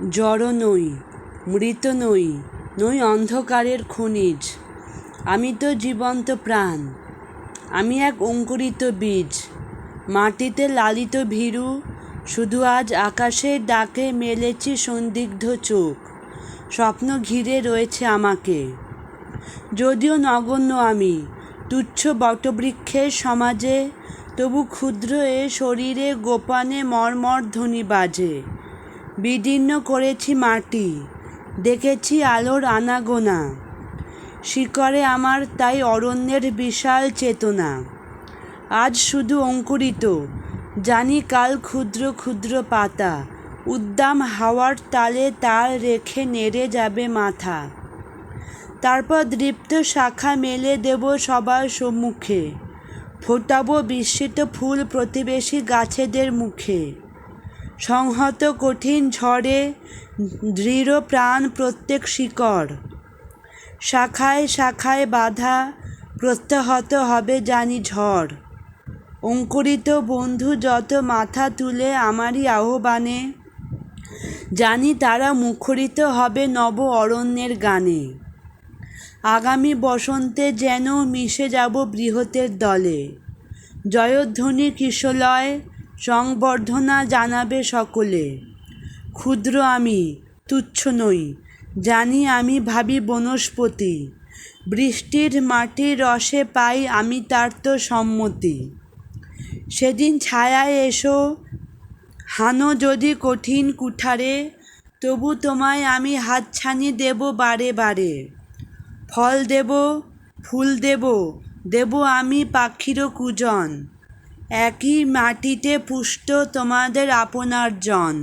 জড় নই, মৃত নই, নই অন্ধকারের খনিজ। আমি তো জীবন্ত প্রাণ, আমি এক অঙ্কুরিত বীজ, মাটিতে লালিত ভীরু। শুধু আজ আকাশের ডাকে মেলেছি সন্দিগ্ধ চোখ। স্বপ্ন ঘিরে রয়েছে আমাকে, যদিও নগণ্য আমি, তুচ্ছ বটবৃক্ষের সমাজে। তবু ক্ষুদ্র এ শরীরে গোপনে মর্মর ধ্বনি বাজে। বিদীর্ণ করেছি মাটি, দেখেছি আলোর আনাগোনা। শিকড়ে আমার তাই অরণ্যের বিশাল চেতনা। আজ শুধু অঙ্কুরিত, জানি কাল ক্ষুদ্র ক্ষুদ্র পাতা উদ্দাম হাওয়ার তালে তাল রেখে নেড়ে যাবে মাথা। তারপর দৃপ্ত শাখা মেলে দেব সবার সম্মুখে, ফোটাবো বিস্মিত ফুল প্রতিবেশী গাছেদের মুখে। সংহত কঠিন ঝড়ে দৃঢ় প্রাণ প্রত্যেক শিকড়, শাখায় শাখায় বাঁধা, প্রত্যাহত হবে জানি ঝড়। অঙ্কুরিত বন্ধু যত মাথা তুলে আমারই আহ্বানে, জানি তারা মুখরিত হবে নব অরণ্যের গানে। আগামী বসন্তে যেন মিশে যাব বৃহতের দলে, জয়ধ্বনি কিশলয় সংবর্ধনা জানাবে সকলে। ক্ষুদ্র আমি, তুচ্ছ নই, জানি আমি ভাবি বনস্পতি। বৃষ্টির মাটির রসে পাই আমি তার তো সম্মতি। সেদিন ছায়ায় এসো, হানো যদি কঠিন কুঠারে, তবু তোমায় আমি হাতছানি দেব বারে বারে। ফল দেব, ফুল দেব, দেব আমি পাখির কূজন, একই মাটিতে পুষ্ট তোমাদের আপনার জন।